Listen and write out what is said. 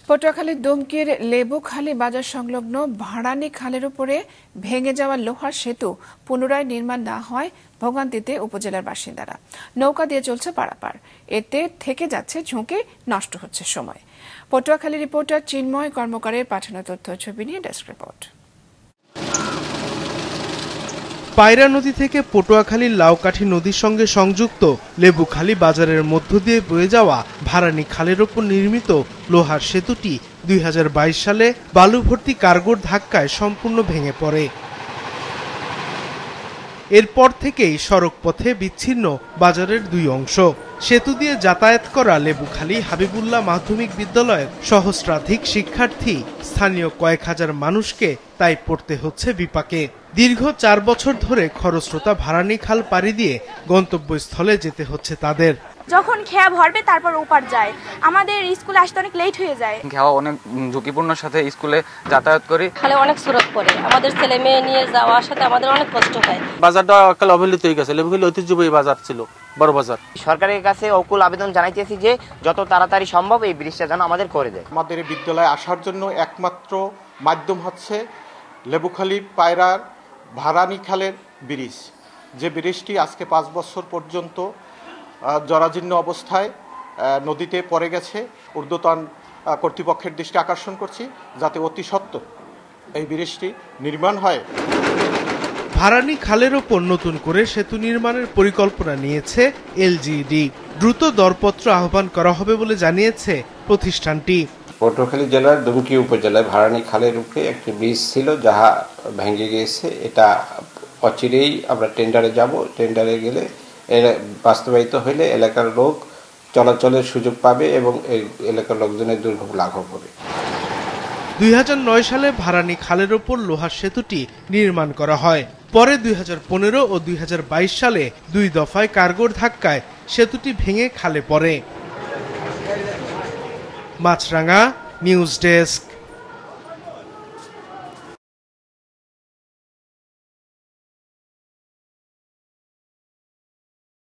পটুয়াখালীর দুমকির লেবুখালী বাজার সংলগ্ন ভাড়ানী খালের উপরে ভেঙে যাওয়া লোহার সেতু পুনরায় নির্মাণ না হয় ভোগান্তিতে উপজেলার বাসিন্দারা। নৌকা দিয়ে চলছে পারাপার, এতে থেকে যাচ্ছে ঝুঁকি, নষ্ট হচ্ছে সময়। পটুয়াখালী রিপোর্টার চিন্ময় কর্মকারের পাঠানো তথ্য ছবি নিয়ে ডেস্ক রিপোর্ট। পায়রা নদী থেকে পটুয়াখালীর লাউকাঠি নদীর সঙ্গে সংযুক্ত লেবুখালী বাজারের মধ্য দিয়ে বয়ে যাওয়া ভাড়ানী খালের ওপর নির্মিত লোহার সেতুটি 2022 সালে বালু ভর্তি কার্গোর ধাক্কায় সম্পূর্ণ ভেঙে পড়ে। এরপর থেকেই সড়ক পথে বিচ্ছিন্ন বাজারের দুই অংশ। সেতু দিয়ে যাতায়াত করা লেবুখালী হাবিবুল্লাহ মাধ্যমিক বিদ্যালয়ের সহস্রাধিক শিক্ষার্থী, স্থানীয় কয়েক হাজার মানুষকে তাই পড়তে হচ্ছে বিপাকে। দীর্ঘ 4 বছর ধরে খরস্রোতা ভাড়ানী খাল পাড়ি দিয়ে গন্তব্যস্থলে যেতে হচ্ছে তাদের। যখন খেয়া ভরবে তারপর ওপার যায়, আমাদের স্কুলে আসতে অনেক লেট হয়ে যায়। খেয়া অনেক ঝুঁকিপূর্ণ সাথে স্কুলে যাতায়াত করি, খালে অনেক স্রোত পড়ে, আমাদের ছেলে মেয়ে নিয়ে যাওয়ার সাথে আমাদের অনেক কষ্ট হয়। বাজারটা কাল অবহেলিত হয়ে গেছে। লেবুখালী ঐতিহ্যবাহী বাজার ছিল, বড় বাজার। সরকারের কাছে অকুল আবেদন জানাইতেছি যে যত তাড়াতাড়ি সম্ভব এই ব্রিজটা যেন আমাদের করে দেয়। আমাদের বিদ্যালয়ে আসার জন্য একমাত্র মাধ্যম হচ্ছে লেবুখালী পায়রার ভাড়ানী খালের ব্রিজ, যে ব্রিজটি আজকে 5 বছর পর্যন্ত জরাজীর্ণ অবস্থায় নদীতে পড়ে গেছে। ঊর্ধ্বতন কর্তৃপক্ষের দৃষ্টি আকর্ষণ করছি যাতে অতি সত্বর এই ব্রিজটি নির্মাণ হয়। ভাড়ানী খালের ওপর নতুন করে সেতু নির্মাণের পরিকল্পনা নিয়েছে এলজিইডি। দ্রুত দরপত্র আহ্বান করা হবে বলে জানিয়েছে প্রতিষ্ঠানটি। পটুয়াখালী জেলার দুমকি উপজেলায় ভাড়ানী খালের উপরে একটি ব্রিজ ছিল, যাহা ভেঙে গিয়েছে। এটা অচিরেই আমরা টেন্ডারে যাব। টেন্ডারে গেলে বাস্তবায়িত হলে এলাকার লোক চলাচলের সুযোগ পাবে এবং এই এলাকার লোকজনের দুর্ভোগ লাঘব হবে। 2009 সালে ভাড়ানী খালের ওপর লোহার সেতুটি নির্মাণ করা হয়। পরে 2015 ও 2022 সালে 2 দফায় কার্গোর ধাক্কায় সেতুটি ভেঙে খালে পড়ে। মাছরাঙা নিউজ ডেস্ক।